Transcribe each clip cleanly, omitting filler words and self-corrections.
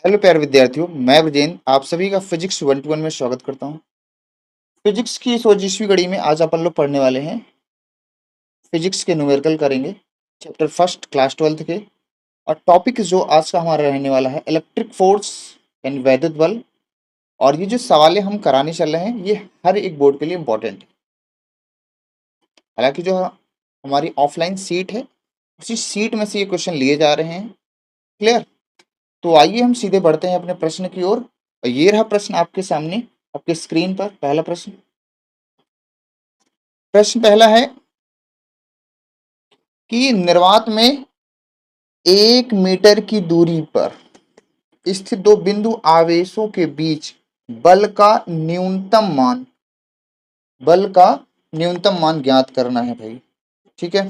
Hello प्यारे विद्यार्थियों, मैं ब्रजेन आप सभी का फिजिक्स 121 में स्वागत करता हूं। फिजिक्स की इस 21वीं कड़ी में आज अपन लोग पढ़ने वाले हैं। फिजिक्स के न्यूमेरिकल करेंगे, चैप्टर फर्स्ट क्लास 12 के। और टॉपिक जो आज का हमारा रहने वाला है इलेक्ट्रिक फोर्स यानी वैद्युत बल। और ये जो सवालें हम कराने चल रहे हैं ये हर एक बोर्ड के लिए इम्पोर्टेंट है। हालांकि जो हमारी ऑफलाइन सीट है उसी सीट में से ये क्वेश्चन लिए जा रहे हैं। क्लियर? तो आइए हम सीधे बढ़ते हैं अपने प्रश्न की ओर। और ये रहा प्रश्न आपके सामने, आपके स्क्रीन पर। पहला प्रश्न, प्रश्न पहला है कि निर्वात में 1 मीटर की दूरी पर स्थित दो बिंदु आवेशों के बीच बल का न्यूनतम मान बल का न्यूनतम मान ज्ञात करना है भाई। ठीक है,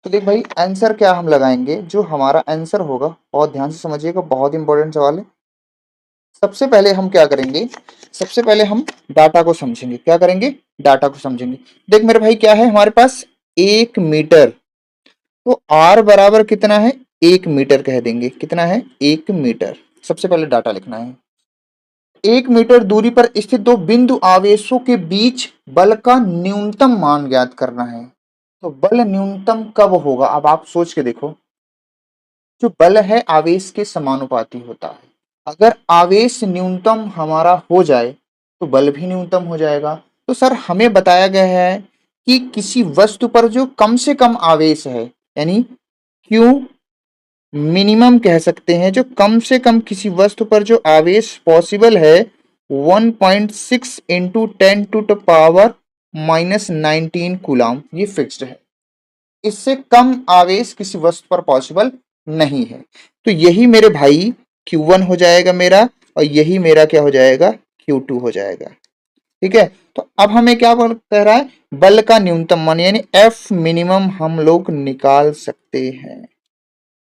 तो देख भाई आंसर क्या हम लगाएंगे। जो हमारा आंसर होगा बहुत ध्यान से समझिएगा, बहुत इंपॉर्टेंट सवाल है। सबसे पहले हम क्या करेंगे, सबसे पहले हम डाटा को समझेंगे। क्या करेंगे? डाटा को समझेंगे। देख मेरे भाई क्या है हमारे पास 1 मीटर, तो R बराबर कितना है? 1 मीटर कह देंगे। कितना है? 1 मीटर। सबसे पहले डाटा लिखना है। 1 मीटर दूरी पर स्थित दो बिंदु आवेशों के बीच बल का न्यूनतम मान ज्ञात करना है। तो बल न्यूनतम कब होगा? अब आप सोच के देखो, जो बल है आवेश के समानुपाती होता है। अगर आवेश न्यूनतम हमारा हो जाए तो बल भी न्यूनतम हो जाएगा। तो सर हमें बताया गया है कि किसी वस्तु पर जो कम से कम आवेश है, यानी क्यू मिनिमम कह सकते हैं, जो कम से कम किसी वस्तु पर जो आवेश पॉसिबल है 1.6 इंटू 10⁻⁻19 कूलाम, ये फिक्स्ड है। इससे कम आवेश किसी वस्तु पर पॉसिबल नहीं है। तो यही मेरे भाई Q1 हो जाएगा मेरा, और यही मेरा क्या हो जाएगा? Q2 हो जाएगा। ठीक है, तो अब हमें क्या कह रहा है? बल का न्यूनतम मान यानी F मिनिमम हम लोग निकाल सकते हैं।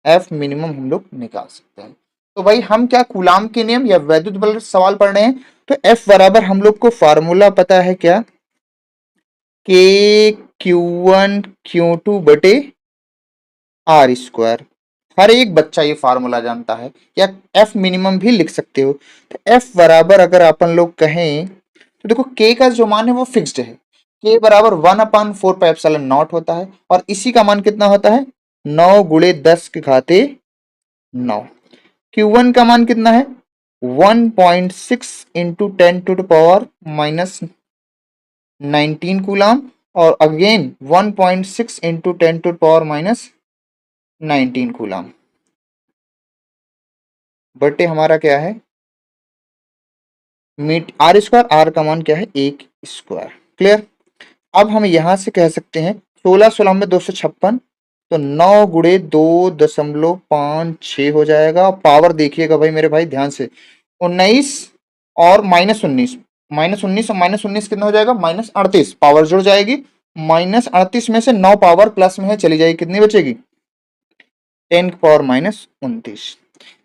F मिनिमम हम लोग निकाल सकते हैं। तो भाई हम क्या कूलाम के नियम या वैद्युत बल सवाल पढ़ रहे हैं, तो F बराबर हम लोग को फार्मूला पता है क्या? K Q1 Q2/R²। हर एक बच्चा ये फार्मूला जानता है, या F मिनिमम भी लिख सकते हो। तो F बराबर अगर अपन लोग कहें तो देखो K का जो मान है वो फिक्स्ड है। K बराबर 1/4πε0 होता है, और इसी का मान कितना होता है? 9 × 10⁻⁹ Q1 का मान कितना है? 1.6 इंटू 10⁻⁻19 कूलाम, और अगेन 1.6 इंटू 10⁻⁻19 कूलाम बटे हमारा क्या है? R²। R का मान क्या है? 1²। क्लियर? अब हम यहां से कह सकते हैं 16 में 256, तो 9 × 2.56 हो जाएगा। पावर देखिएगा भाई मेरे भाई ध्यान से, 19 और -19, -19 और -19 कितना हो जाएगा? -38। पावर जुड़ जाएगी। -38 में से 9 पावर प्लस में है, चली जाएगी, कितनी बचेगी? 10⁻⁻29।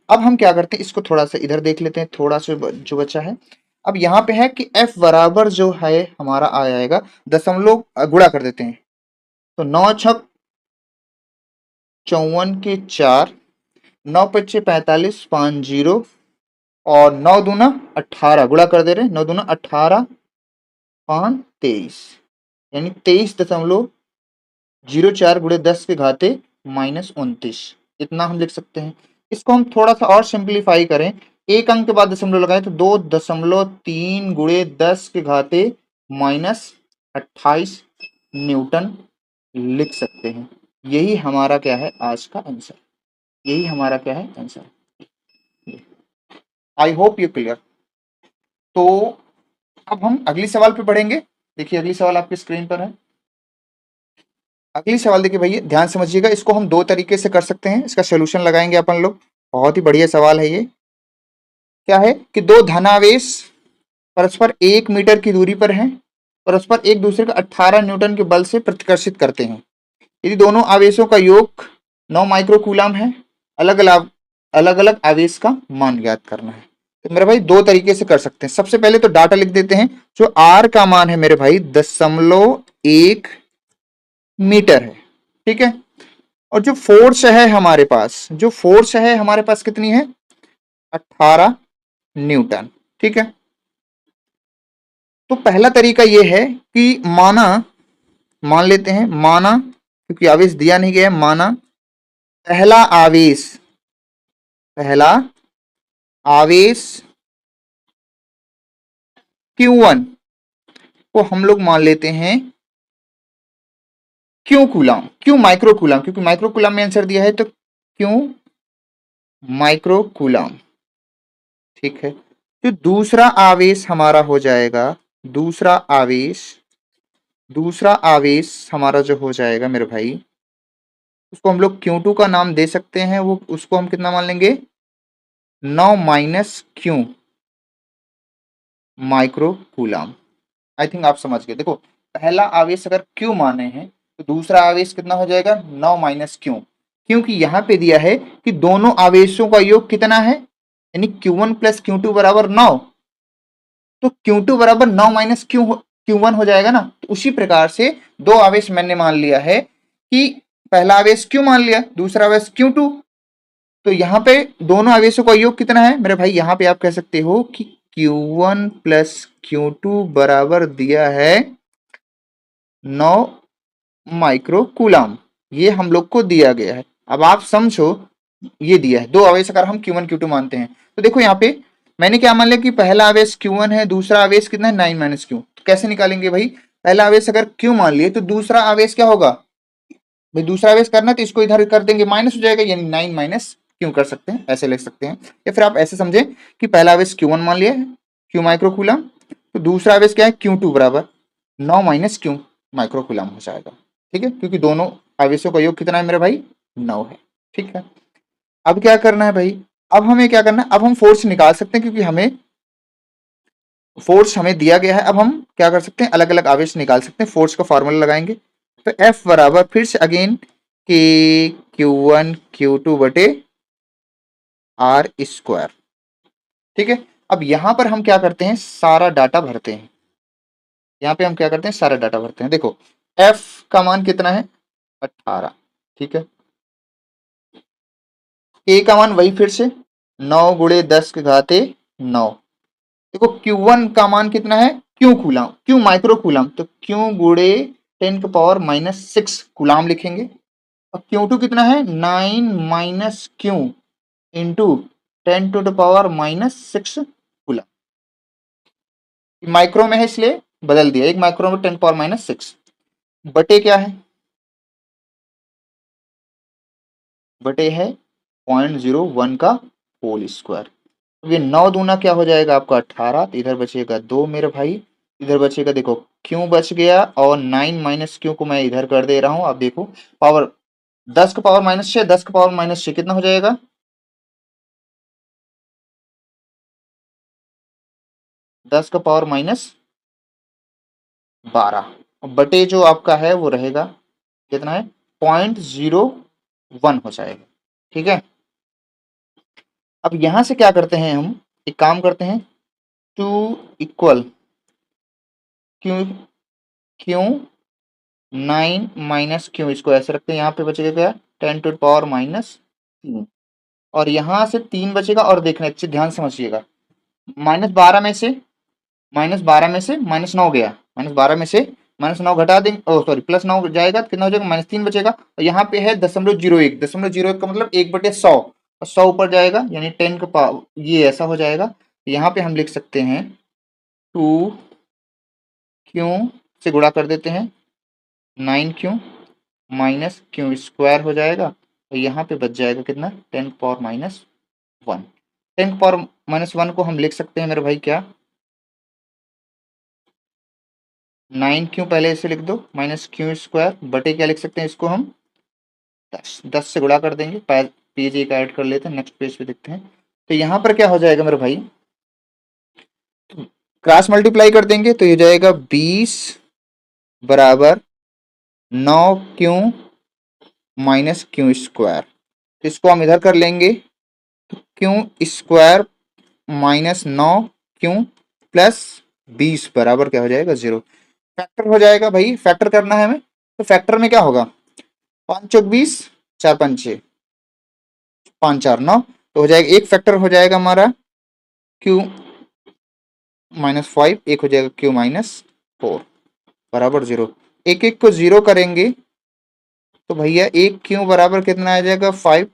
अब हम क्या करते हैं, इसको थोड़ा सा इधर देख लेते हैं, थोड़ा सा जो बचा है। अब यहाँ पे है कि F बराबर जो है हमारा आ जाएगा, दशमलव गुणा कर देते हैं। तो 9×6 = 54, 9×5 = 45, और 9×2 = 18, गुणा कर दे रहे हैं। 9×2 = 18, 5 23, यानी 23.04 × 10⁻⁻29। इतना हम लिख सकते हैं। इसको हम थोड़ा सा और सिंप्लीफाई करें, एक अंक के बाद दशमलव लगाए तो 2.3 × 10⁻⁻28 न्यूटन लिख सकते हैं। यही हमारा क्या है? आज का आंसर। यही हमारा क्या है? Answer. I hope you clear. तो अब हम अगली सवाल पे बढ़ेंगे। देखिए अगली सवाल आपकी स्क्रीन पर है। अगली सवाल देखिए भैया ध्यान समझिएगा, इसको हम दो तरीके से कर सकते हैं, इसका सोल्यूशन लगाएंगे अपन लोग। बहुत ही बढ़िया सवाल है ये। क्या है कि दो धनावेश परस्पर 1 मीटर की दूरी पर हैं, परस्पर एक दूसरे का 18 न्यूटन के बल से प्रतिकर्षित करते हैं। यदि दोनों आवेशों का योग 9 माइक्रोकूलम है, अलग अलग आवेश का मान ज्ञात करना है। तो मेरे भाई दो तरीके से कर सकते हैं। सबसे पहले तो डाटा लिख देते हैं। जो R का मान है मेरे भाई 0.1 मीटर है। ठीक है, और जो फोर्स है हमारे पास, जो फोर्स है हमारे पास कितनी है? 18 न्यूटन। ठीक है, तो पहला तरीका यह है कि मान लेते हैं, माना, क्योंकि आवेश दिया नहीं गया है, माना पहला आवेश Q1 को हम लोग मान लेते हैं क्यों कूलम, क्यों माइक्रो कूलम, क्योंकि माइक्रो कूलम में आंसर दिया है, तो क्यों माइक्रो कूलम। ठीक है, तो दूसरा आवेश हमारा हो जाएगा, दूसरा आवेश हमारा जो हो जाएगा मेरे भाई, उसको हम लोग Q2 का नाम दे सकते हैं, वो उसको हम कितना मान लेंगे, 9 minus Q micro coulomb. I think आप समझ गए। देखो, पहला आवेश अगर क्यू माने हैं तो दूसरा आवेश कितना हो जाएगा, 9 माइनस क्यू, क्योंकि यहां पे दिया है कि दोनों आवेशों का योग कितना है, यानी Q1 प्लस Q2 बराबर 9, तो Q2 बराबर 9 माइनस Q1 हो जाएगा ना। तो उसी प्रकार से दो आवेश मैंने मान लिया है कि पहला आवेश Q मान लिया, दूसरा आवेश Q2, तो यहाँ पे दोनों आवेशों का योग कितना है मेरे भाई, यहाँ पे आप कह सकते हो कि Q1 प्लस Q2 बराबर दिया है 9 माइक्रो कूलम, ये हम लोग को दिया गया है। अब आप समझो, ये दिया है दो आवेश अगर हम Q1 Q2 मानते हैं, तो देखो यहाँ पे मैंने क्या मान लिया कि पहला आवेश Q1 है, दूसरा आवेश कितना है 9 माइनस क्यू, तो कैसे निकालेंगे भाई, पहला आवेश अगर Q मान लिए तो दूसरा आवेश क्या होगा भाई, दूसरा आवेश करना तो इसको इधर कर देंगे, माइनस हो जाएगा, यानी 9 माइनस क्यू कर सकते हैं, ऐसे लिख सकते हैं। या फिर आप ऐसे समझे कि पहला आवेश Q1 मान लिया है, क्यू माइक्रो कूलम, तो दूसरा आवेश क्या है Q2 बराबर 9 माइनस क्यू माइक्रो कूलम हो जाएगा। ठीक है, क्योंकि दोनों आवेशों का योग कितना है मेरे भाई, 9 है। ठीक है, अब क्या करना है भाई, अब हमें क्या करना है, अब हम फोर्स निकाल सकते हैं, क्योंकि हमें फोर्स हमें दिया गया है। अब हम क्या कर सकते हैं, अलग अलग आवेश निकाल सकते हैं, फोर्स का फॉर्मूला लगाएंगे, तो F बराबर फिर से अगेन के Q1 Q2 बटे आर स्क्वायर। ठीक है, अब यहां पर हम क्या करते हैं, सारा डाटा भरते हैं, यहाँ पे हम क्या करते हैं, सारा डाटा भरते हैं। देखो F का मान कितना है, 18। ठीक है, K का मान वही फिर से 9 गुणे 10 के घाते 9। देखो Q1 का मान कितना है, क्यों कूलम, क्यों माइक्रो कूलम, तो क्यों गुणे 10 के पावर माइनस 6 कूलाम लिखेंगे, और Q2 कितना है 9 minus Q into 10 to the power minus 6 coulomb. Micro में है इसलिए बदल दिया, एक माइक्रो में 10 पावर माइनस 6 बटे क्या है, बटे है 0.01 का होल स्क्वायर। ये 9 दूना क्या हो जाएगा आपका 18, तो इधर बचेगा 2 मेरे भाई, इधर बचेगा, देखो क्यों बच गया, और 9 माइनस क्यू को मैं इधर कर दे रहा हूं। अब देखो पावर 10 का पावर माइनस 6, 10 का पावर माइनस 6 कितना हो जाएगा, 10 का पावर माइनस 12, बटे जो आपका है वो रहेगा कितना है, 0.01 हो जाएगा। ठीक है, अब यहां से क्या करते हैं, हम एक काम करते हैं, two equal Q Q 9 minus Q, इसको ऐसे रखते हैं, यहाँ पे बचेगा क्या 10 टू पावर माइनस 3, और यहां से 3 बचेगा, और देखना अच्छे ध्यान समझिएगा, -12 में से -9 गया, -12 में से -9 घटा देंगे, ओ सॉरी +9 जाएगा तो कितना हो जाएगा, -3 बचेगा, और यहाँ पे है 0.01, 0.01 का मतलब 1/100, और 100 ऊपर जाएगा यानी 10 का पावर, ये ऐसा हो जाएगा। तो यहाँ पे हम लिख सकते हैं 2 क्यू से गुणा कर देते हैं 9 क्यू माइनस क्यू स्क्वायर हो जाएगा, और यहाँ पे बच जाएगा कितना 10 पावर माइनस 1। 10 पावर माइनस 1 को हम लिख सकते हैं मेरे भाई क्या, 9 क्यू पहले इसे लिख दो माइनस क्यू स्क्वायर बटे क्या लिख सकते हैं इसको हम 10 से गुणा कर देंगे, पेज एक ऐड कर लेते हैं, नेक्स्ट पेज पे देखते हैं। तो यहाँ पर क्या हो जाएगा मेरे भाई, क्रॉस मल्टीप्लाई कर देंगे तो ये जाएगा 20 बराबर 9 क्यू माइनस क्यू स्क्वायर, तो इसको हम इधर कर लेंगे, तो Q square minus 9 Q plus 20 बराबर क्या हो जाएगा 0। फैक्टर हो जाएगा भाई, फैक्टर करना है हमें, तो फैक्टर में क्या होगा, 5 चौक 20, 4 5 6, 5 4 9, तो हो जाएगा, एक फैक्टर हो जाएगा हमारा क्यू माइनस 5, एक हो जाएगा क्यू माइनस 4 बराबर 0। एक एक को 0 करेंगे तो भैया एक क्यू बराबर कितना आ जाएगा 5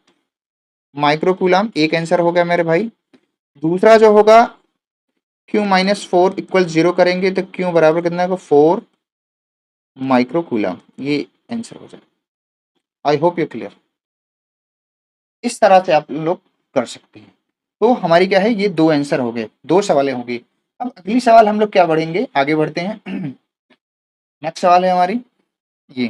माइक्रो कूलम, एक आंसर हो गया मेरे भाई। दूसरा जो होगा क्यू माइनस 4 इक्वल 0 करेंगे तो क्यू बराबर कितना होगा 4 माइक्रो कूलम, ये आंसर हो जाएगा। I hope you clear. इस तरह से आप लोग कर सकते हैं। तो हमारी क्या है, ये दो आंसर हो गए, दो सवालें होंगी। अब अगली सवाल हम लोग क्या बढ़ेंगे, आगे बढ़ते हैं। नेक्स्ट सवाल है हमारी ये।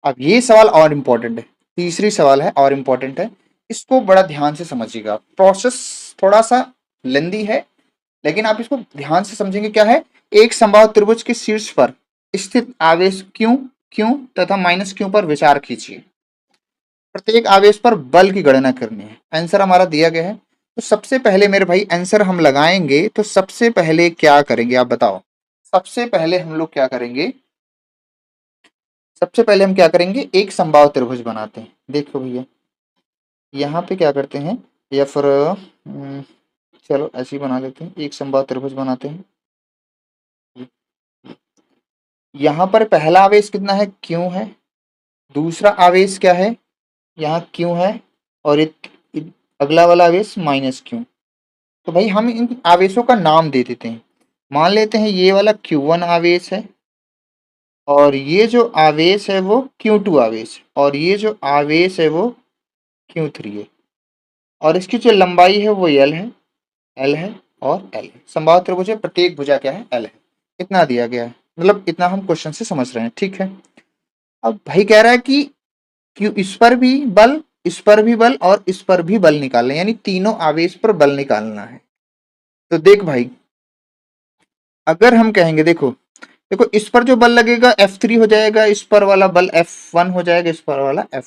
अब ये सवाल और इम्पोर्टेंट है, तीसरी सवाल है और इम्पोर्टेंट है, इसको बड़ा ध्यान से समझिएगा। प्रोसेस थोड़ा सा लेंदी है लेकिन आप इसको ध्यान से समझेंगे। क्या है, एक समबाहु त्रिभुज के शीर्ष पर स्थित आवेश क्यू क्यू तथा माइनस क्यू पर विचार कीजिए। प्रत्येक आवेश पर बल की गणना करनी है। आंसर हमारा दिया गया है। तो सबसे पहले मेरे भाई आंसर हम लगाएंगे तो सबसे पहले क्या करेंगे आप बताओ। सबसे पहले हम लोग क्या करेंगे, सबसे पहले हम क्या करेंगे, एक समबाहु त्रिभुज बनाते हैं। देखो भैया यहाँ पे क्या करते हैं, या फिर चलो ऐसे ही बना लेते हैं, एक समबाहु त्रिभुज बनाते हैं। यहाँ पर पहला आवेश कितना है, क्यों है। दूसरा आवेश क्या है, यहाँ क्यों है। और अगला वाला आवेश माइनस क्यों। तो भाई हम इन आवेशों का नाम दे देते हैं। मान लेते हैं ये वाला Q1 आवेश है और ये जो आवेश है वो Q2 आवेश, और ये जो आवेश है वो Q3 है, और इसकी जो लंबाई है वो L है और L है। समबाहु त्रिभुज है, प्रत्येक भुजा क्या है, L है। इतना दिया गया है, मतलब इतना हम क्वेश्चन से समझ रहे हैं, ठीक है। अब भाई कह रहा है कि क्यों इस पर भी बल, इस पर भी बल और इस पर भी बल निकालना है, यानी तीनों आवेश पर बल निकालना है। तो देख भाई अगर हम कहेंगे, देखो देखो इस पर जो बल लगेगा F3 हो जाएगा, इस पर वाला बल F1 हो जाएगा, इस पर वाला F।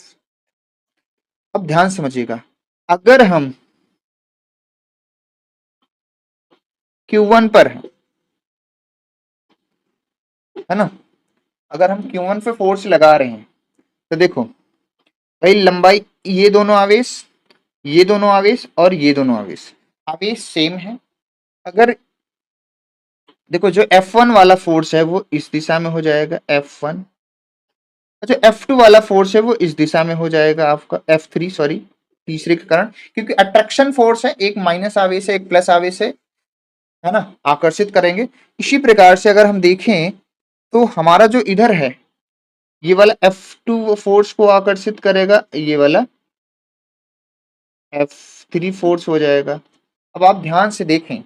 अब ध्यान समझिएगा, अगर हम Q1 पर है ना, अगर हम Q1 पे फोर्स लगा रहे हैं तो देखो भाई लंबाई, ये दोनों आवेश, ये दोनों आवेश और ये दोनों आवेश, आवेश सेम है। अगर देखो जो F1 वाला फोर्स है वो इस दिशा में हो जाएगा F1, जो F2 वाला फोर्स है वो इस दिशा में हो जाएगा आपका F3, सॉरी तीसरे के कारण, क्योंकि अट्रैक्शन फोर्स है, एक माइनस आवेश है एक प्लस आवेश है ना, आकर्षित करेंगे। इसी प्रकार से अगर हम देखें तो हमारा जो इधर है ये वाला F2 फोर्स को आकर्षित करेगा, ये वाला F3 फोर्स हो जाएगा। अब आप ध्यान से देखें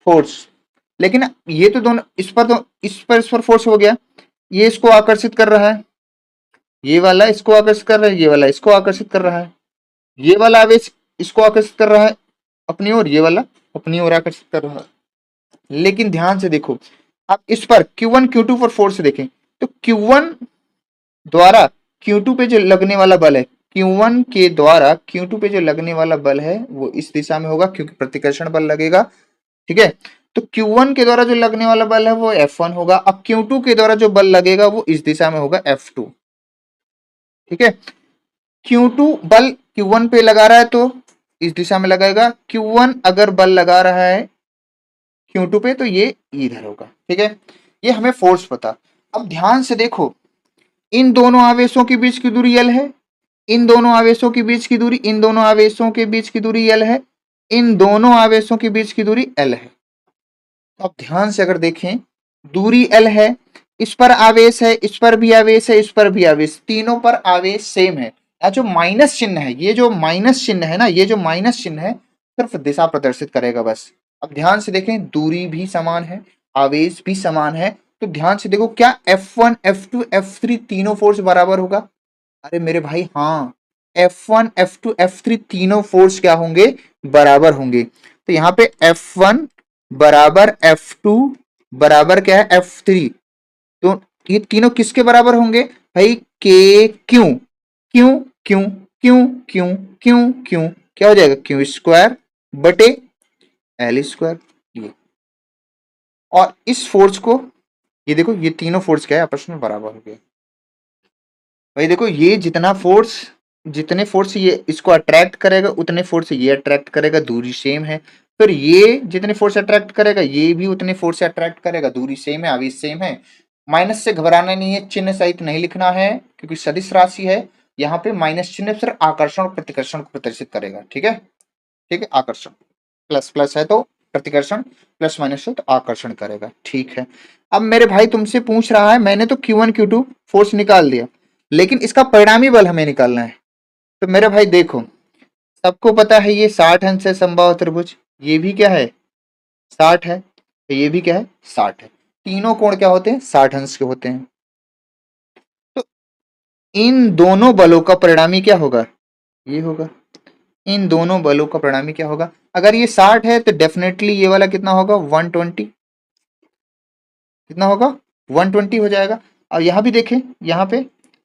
फोर्स, लेकिन ये तो दोनों इस पर फोर्स हो गया, ये इसको आकर्षित कर रहा है, ये वाला इसको आकर्षित कर रहा है, ये वाला इसको आकर्षित कर रहा है, ये वाला आवेश इसको आकर्षित कर रहा है अपनी ओर, ये वाला अपनी ओर आकर्षित कर रहा है। लेकिन ध्यान से देखो, आप इस पर Q1 Q2 पर फोर्स देखें तो Q1 द्वारा Q2 पे जो लगने वाला बल है, Q1 के द्वारा Q2 पे जो लगने वाला बल है वो इस दिशा में होगा क्योंकि प्रतिकर्षण बल लगेगा, ठीक है। तो Q1 के द्वारा जो लगने वाला बल है वो F1 होगा। अब Q2 के द्वारा जो बल लगेगा वो इस दिशा में होगा F2, ठीक है। Q2 बल Q1 पे लगा रहा है तो इस दिशा में लगाएगा, Q1 अगर बल लगा रहा है Q2 पे तो ये इधर होगा, ठीक है। ये हमें फोर्स पता। अब ध्यान से देखो, इन दोनों आवेशों के बीच की दूरी L है, इन दोनों आवेशों के बीच की दूरी, इन दोनों आवेशों के बीच की दूरी L है, इन दोनों आवेशों के बीच की दूरी L है। अब ध्यान से अगर देखें, दूरी L है, इस पर आवेश है, इस पर भी आवेश है, इस पर भी आवेश, तीनों पर आवेश सेम है। जो माइनस चिन्ह है, ये जो माइनस चिन्ह है ना, ये जो माइनस चिन्ह है सिर्फ दिशा प्रदर्शित करेगा बस। अब ध्यान से देखें, दूरी भी समान है, आवेश भी समान है, तो ध्यान से देखो क्या F1 F2 F3 तीनों फोर्स बराबर होगा। अरे मेरे भाई हाँ, F1 F2 F3 तीनों फोर्स क्या होंगे, बराबर होंगे। तो यहाँ पे F1 बराबर F2 बराबर क्या है F3, तो ये तीनों किसके बराबर होंगे भाई, के क्यों क्यों क्यों क्यों क्यों क्यों क्यों, क्या हो जाएगा क्यू स्क्वायर बटे L स्क्वायर। ये और इस फोर्स को, ये देखो ये तीनों फोर्स क्या है आपस में बराबर हो गए। भाई देखो ये जितना फोर्स जितने फोर्स ये इसको अट्रैक्ट करेगा उतने फोर्स ये अट्रैक्ट करेगा, दूरी सेम है। फिर ये जितने फोर्स अट्रैक्ट करेगा ये भी उतने फोर्स से अट्रैक्ट करेगा, दूरी सेम है, आवेश सेम है। माइनस से घबराना नहीं है, चिन्ह सहित नहीं लिखना है क्योंकि सदिश राशि है। यहाँ पे माइनस चिन्ह सिर्फ आकर्षण और प्रतिकर्षण को प्रदर्शित करेगा। ठीक है, ठीक है, आकर्षण प्लस प्लस है तो प्रतिकर्षण, प्लस माइनस है तो आकर्षण करेगा। ठीक है, अब मेरे भाई तुमसे पूछ रहा है, मैंने तो Q1 Q2 फोर्स निकाल दिया, लेकिन इसका परिणामी बल हमें निकालना है। तो मेरे भाई देखो, सबको पता है ये 60 अंश है समबाहु त्रिभुज, ये भी क्या है 60 है, तो ये भी क्या है 60 है। तीनों कोण क्या होते हैं 60 अंश के होते हैं। तो इन दोनों बलों का परिणामी क्या होगा, ये होगा। इन दोनों बलों का परिणामी क्या होगा, अगर ये 60 है तो डेफिनेटली ये वाला कितना होगा 120, कितना होगा 120 हो जाएगा। और यहाँ भी देखें,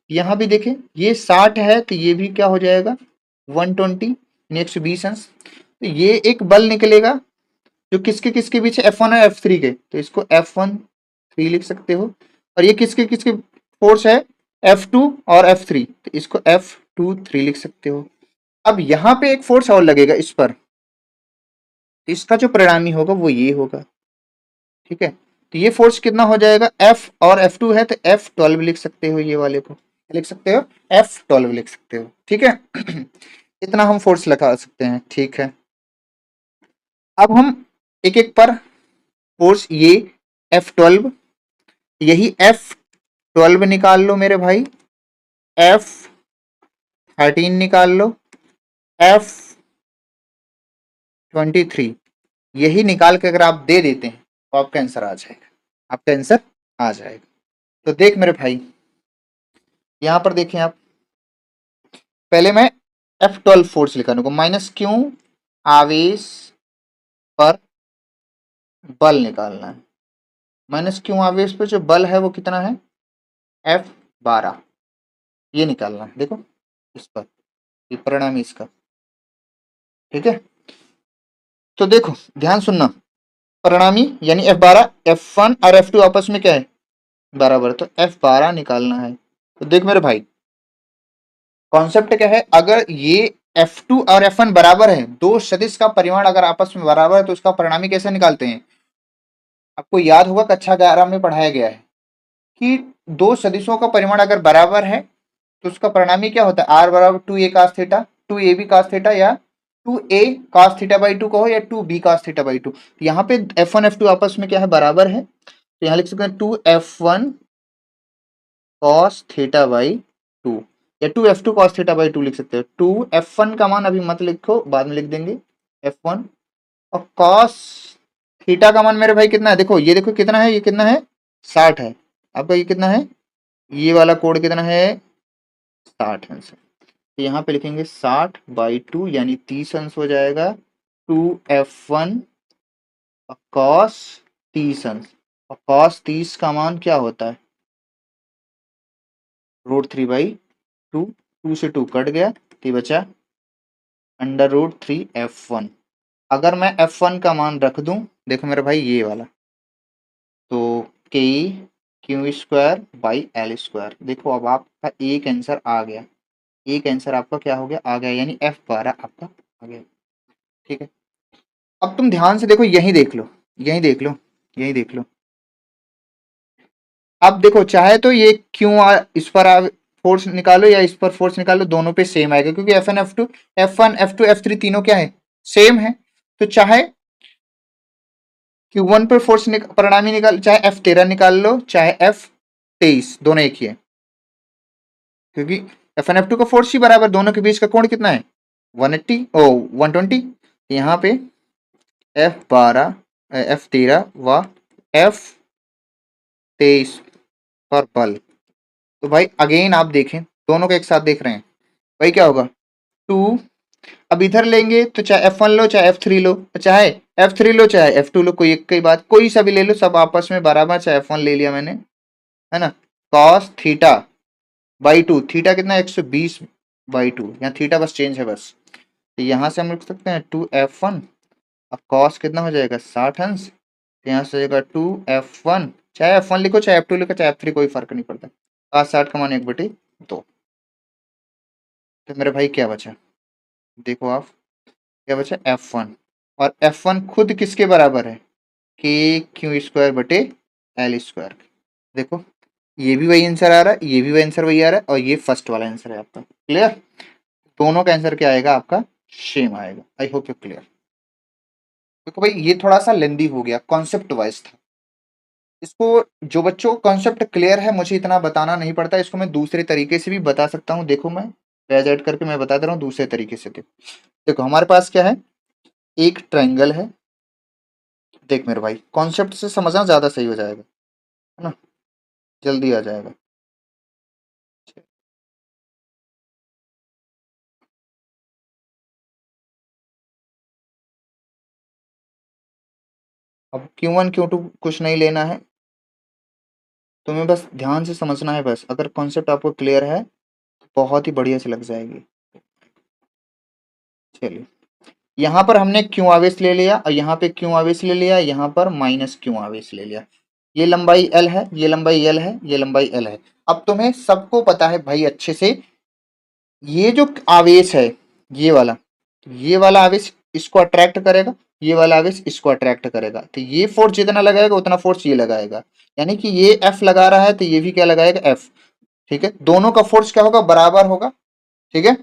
यहाँ भी देखें, ये 60 है तो ये भी क्या हो जाएगा 120, 120 अंश। तो ये एक बल निकलेगा जो किसके किसके बीच है, F1 और F3 के, तो इसको F1 3 लिख सकते हो। और ये किसके किसके फोर्स है F2 और F3, तो इसको F2 3 लिख सकते हो। अब यहाँ पे एक फोर्स और लगेगा इस पर, इसका जो परिणामी होगा वो ये होगा। ठीक है, तो ये फोर्स कितना हो जाएगा, F और F2 है तो F12 लिख सकते हो, ये वाले को लिख सकते हो F12 लिख सकते हो। ठीक है इतना हम फोर्स लगा सकते हैं। ठीक है, अब हम एक एक पर फोर्स, ये F12, यही F12 निकाल लो मेरे भाई, F13 निकाल लो, F23, यही निकाल के अगर आप दे देते हैं तो आपका आंसर आ जाएगा, आपका आंसर आ जाएगा। तो देख मेरे भाई, यहां पर देखें आप, पहले मैं F12 फोर्स लिखा दूंगा, माइनस क्यों, आवेश पर बल निकालना है। माइनस क्यों आवेश पर जो बल है वो कितना है F12, ये निकालना है। देखो इस पर, ये परिणाम इसका। ठीक है, तो देखो ध्यान सुनना, परिणामी यानी F12, F1 और F2 आपस में क्या है बराबर, तो F12 निकालना है। तो देख मेरे भाई, कॉन्सेप्ट क्या है, अगर ये F2 और F1 बराबर है, दो सदिश का परिमाण अगर आपस में बराबर है तो उसका परिणामी कैसे निकालते हैं। आपको याद होगा कक्षा 11 में पढ़ाया गया है कि दो सदिशों का परिमाण अगर बराबर है तो उसका परिणामी क्या होता है, आर बराबर 2a cos theta, 2a b cos theta, या 2a cos थीटा बाई 2 कहो, या 2b cos थीटा बाई 2। यहाँ पे F1 F2 आपस में क्या है बराबर है, तो यहाँ लिख सकते हैं 2F1 cos थीटा बाई 2, या 2F2 cos थीटा बाई 2 लिख सकते हो। 2F1 का मान अभी मत लिखो, बाद में लिख देंगे F1, और cos थीटा का मान मेरे भाई कितना है, देखो ये देखो कितना है, ये कितना है 60 है, आपका ये कितना है, ये वाला कोड कितना है 60 है। तो यहाँ पे लिखेंगे 60/2 यानी 30 अंश हो जाएगा, 2F1 कॉस 30 अंश, और कॉस 30 का मान क्या होता है √3/2, 2 से 2 कट गया तो बचा √3F1। अगर मैं F1 का मान रख दूं, देखो मेरे भाई ये वाला, तो के Q square by L square, देखो अब आपका एक आंसर आ गया, एक आंसर आपका क्या हो गया आ गया, यानी F12 आपका आ गया। ठीक है, अब तुम ध्यान से देखो, यही देख लो, यही देख लो, यही देख लो। अब देखो चाहे तो ये क्यों इस पर फोर्स निकालो या इस पर फोर्स निकालो, दोनों पे सेम आएगा क्योंकि F1 F2 F3 तीनों क्या है सेम है। तो चाहे Q1 पर फोर्स परिणामी निकाल, चाहे F13 निकाल लो, चाहे F23, दोनों एक ही है क्योंकि F1 F2 का फोर्स ही बराबर, दोनों के बीच का कोण कितना है 180 ओ 120। यहाँ पे F12 F13 व F23 पर बल, तो भाई अगेन आप देखें दोनों को एक साथ देख रहे हैं, भाई क्या होगा 2, अब इधर लेंगे तो चाहे F1 लो चाहे F3 लो, चाहे F3 लो चाहे F2 लो, कोई एक ही बात, कोई सा भी ले लो, सब आपस में बराबर, चाहे F1 ले लिया मैंने, है ना, cos थीटा बाई 2, थीटा कितना 120/2, यहाँ थीटा बस चेंज है बस, तो यहाँ से हम लिख सकते हैं 2F1, अब cos कितना हो जाएगा 60 अंश, तो यहाँ से हो जाएगा 2F1, चाहे F1 लिखो चाहे F2 लिखो चाहे F3, कोई फर्क नहीं पड़ता, cos 60 का मान 1/2। तो मेरे भाई क्या बचा, देखो आप, क्या बचा F1, और F1 खुद किसके बराबर है, के क्यू स्क्वायर बटे एल स्क्वायर। देखो ये भी वही आंसर आ रहा है, ये भी वही आंसर वही आ रहा है, और ये फर्स्ट वाला आंसर है आपका। क्लियर, दोनों का आंसर क्या आएगा आपका, सेम आएगा। I hope you clear. देखो भाई ये थोड़ा सा लेंदी हो गया, कॉन्सेप्ट वाइज था। इसको, जो बच्चों को कॉन्सेप्ट क्लियर है, मुझे इतना बताना नहीं पड़ता, इसको मैं दूसरे तरीके से भी बता सकता हूँ। देखो मैं पेज ऐड करके मैं बता दे रहा हूँ दूसरे तरीके से। देखो देखो हमारे पास क्या है, एक ट्रायंगल है। देख मेरे भाई कॉन्सेप्ट से समझना ज्यादा सही हो जाएगा, है ना, जल्दी आ जाएगा। अब Q1 Q2 कुछ नहीं लेना है, तुम्हें बस ध्यान से समझना है। बस अगर कॉन्सेप्ट आपको क्लियर है तो बहुत ही बढ़िया से लग जाएगी। चलिए, यहाँ पर हमने क्यों आवेश ले लिया, और यहाँ पे क्यों आवेश ले लिया, यहाँ पर माइनस क्यों आवेश ले लिया। ये लंबाई L है, ये लंबाई L है, ये लंबाई L है। अब तुम्हें सबको पता है भाई अच्छे से, ये जो आवेश है, ये वाला, ये वाला आवेश इसको अट्रैक्ट करेगा, ये वाला आवेश इसको अट्रैक्ट करेगा, तो ये फोर्स जितना लगाएगा उतना फोर्स ये लगाएगा। यानी कि ये F लगा रहा है तो ये भी क्या लगाएगा, F। ठीक है, दोनों का फोर्स क्या होगा, बराबर होगा। ठीक है,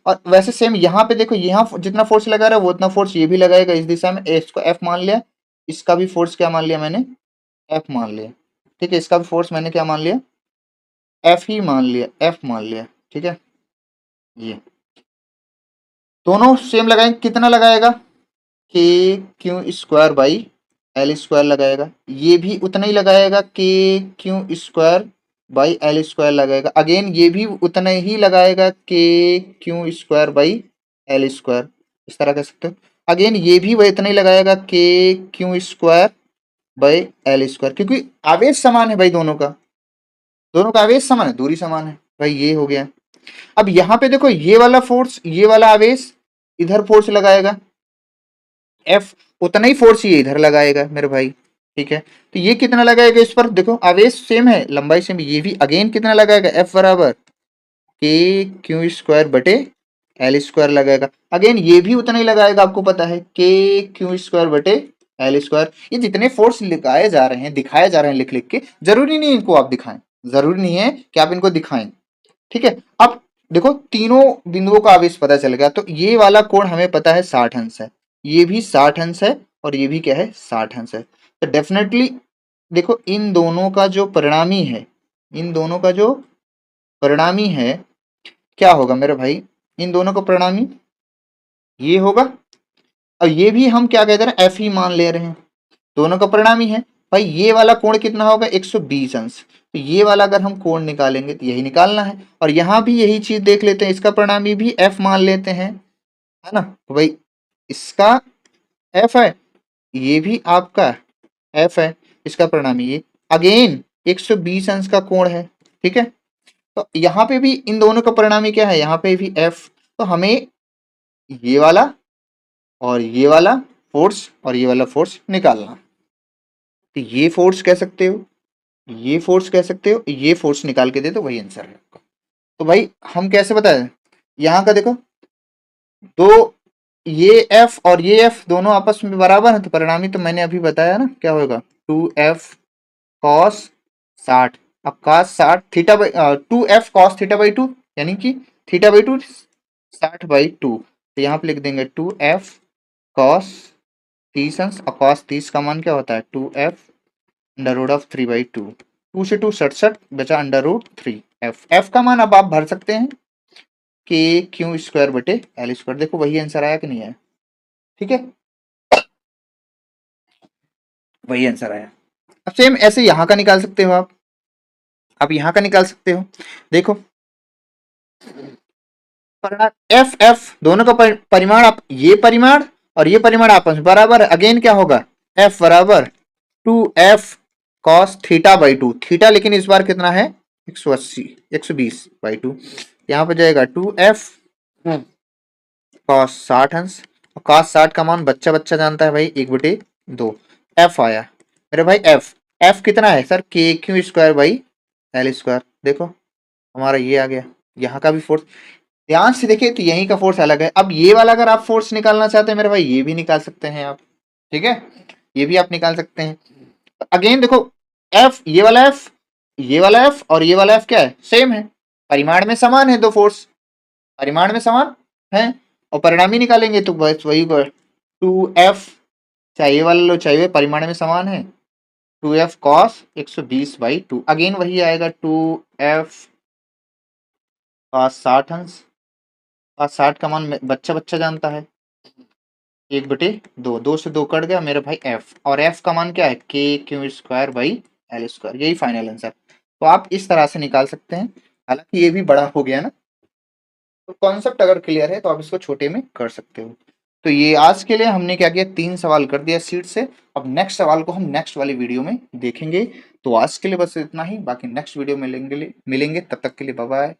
और वैसे सेम यहाँ पे देखो, यहाँ जितना फोर्स लगा रहा है वो उतना फोर्स ये भी लगाएगा इस दिशा में। इसको F मान लिया, इसका भी फोर्स क्या मान लिया मैंने, F मान लिया। ठीक है, इसका भी फोर्स मैंने क्या मान लिया, F ही मान लिया, F मान लिया। ठीक है, ये दोनों सेम लगाएंगे, कितना लगाएगा, के Q square by L square लगाएगा। ये भी उतना ही लगाएगा, के Q square by L square लगाएगा। अगेन ये भी उतना ही लगाएगा, के Q square by L square. इस तरह कह सकते हो। अगेन ये भी वह इतना ही लगाएगा, के Q square by L square, क्योंकि आवेश समान है भाई दोनों का, दोनों का आवेश समान है, दूरी समान है भाई। ये हो गया। अब यहाँ पे देखो, ये वाला फोर्स, ये वाला आवेश इधर फोर्स लगाएगा, एफ, उतना ही फोर्स ये इधर लगाएगा मेरे भाई। ठीक है, तो ये कितना लगाएगा इस पर, देखो आवेश सेम है, लंबाई सेम, ये भी अगेन कितना लगाएगा, एफ बराबर के क्यू स्क्वायर बटे एल स्क्वायर लगाएगा। अगेन ये भी उतना ही लगाएगा, आपको पता है, के क्यू स्क्वायर बटे एल स्क्वायर। ये जितने फोर्स लिखाए जा रहे हैं, दिखाए जा रहे हैं लिख लिख के, जरूरी नहीं इनको आप दिखाएं, जरूरी नहीं है कि आप इनको दिखाएं। ठीक है, अब देखो तीनों बिंदुओं का आवेश पता चल गया, तो ये वाला कोण हमें पता है 60 अंश है, ये भी 60 अंश है, और ये भी क्या है 60 अंश है। तो डेफिनेटली देखो इन दोनों का जो परिणामी है, इन दोनों का जो परिणामी है क्या होगा मेरे भाई, इन दोनों का परिणामी ये होगा, और ये भी हम क्या कहते हैं, एफ ही मान ले रहे हैं, दोनों का परिणामी है। भाई ये वाला कोण कितना होगा, 120 अंश। तो ये वाला अगर हम कोण निकालेंगे तो यही निकालना है, और यहाँ भी यही चीज देख लेते हैं, इसका परिणामी भी एफ मान लेते हैं, है ना। तो भाई इसका एफ है, ये भी आपका एफ है, इसका परिणामी ये अगेन 120 अंश का कोण है। ठीक है, तो यहाँ पे भी इन दोनों का परिणामी क्या है, यहाँ पे भी एफ। तो हमें ये वाला और ये वाला फोर्स और ये वाला फोर्स निकालना। तो ये फोर्स कह सकते हो, ये फोर्स कह सकते हो, ये फोर्स निकाल के दे दो, वही आंसर है आपका। तो भाई हम कैसे बताएं, यहाँ का देखो, दो ये एफ और ये एफ दोनों आपस में बराबर है, तो परिणामी तो मैंने अभी बताया ना क्या होगा, 2f कॉस 60। अब cos 60 theta by 2f cos theta by 2, यानी कि थीटा बाई 2 60/2। तो यहाँ पे लिख देंगे 2f कॉस 30 अंश, और कॉस 30 का मान क्या होता है 2f अंडर रूट ऑफ 3/2। 2 से 2 67, बचा अंडर रूट 3 एफ। एफ का मान अब आप भर सकते हैं, के क्यू स्क्वायर बटे एल स्क्वायर। देखो वही आंसर आया कि नहीं आया, ठीक है, वही आंसर आया। अब सेम ऐसे यहाँ का निकाल सकते हो आप यहाँ का निकाल सकते हो। देखो एफ एफ दोनों का परिमाण, आप ये परिमाण और ये परिमाण आपस में बराबर है। अगेन क्या होगा, एफ बराबर 2f cos theta by 2, theta लेकिन इस बार कितना है 180, 120/2। यहाँ पर जाएगा 2f कॉस 60 अंश, और कॉस 60 का मान बच्चा बच्चा जानता है भाई, 1/2। एफ आया मेरे भाई, एफ एफ कितना है सर, के Q square by L square. देखो हमारा ये आ गया, यहाँ का भी फोर्स, ध्यान से देखिए तो यहीं का फोर्स अलग है। अब ये वाला अगर आप फोर्स निकालना चाहते हैं मेरे भाई, ये भी निकाल सकते हैं आप, ठीक है, ये भी आप निकाल सकते हैं। अगेन देखो, एफ, ये वाला एफ और ये वाला एफ क्या है, सेम है, परिमाण में समान है, दो फोर्स परिमाण में समान है, और परिणामी निकालेंगे तो बस वही 2F, चाहे ये वाला लो चाहे ये, परिमाण में समान है, 2F कॉस 120/2, अगेन वही आएगा 2F कॉस 60 अंश, कॉस 60 का मान बच्चा बच्चा जानता है, 1/2, 2 से 2 कट गया मेरे भाई एफ, और एफ का मान क्या है, k² / L², यही फाइनल आंसर। तो आप इस तरह से निकाल सकते हैं, हालांकि ये भी बड़ा हो गया ना, तो कॉन्सेप्ट अगर क्लियर है तो आप इसको छोटे में कर सकते हो। तो ये आज के लिए हमने क्या किया, 3 सवाल कर दिया सीट से। अब नेक्स्ट सवाल को हम नेक्स्ट वाली वीडियो में देखेंगे। तो आज के लिए बस इतना ही, बाकी नेक्स्ट वीडियो में मिलेंगे, तब तक के लिए बाय बाय।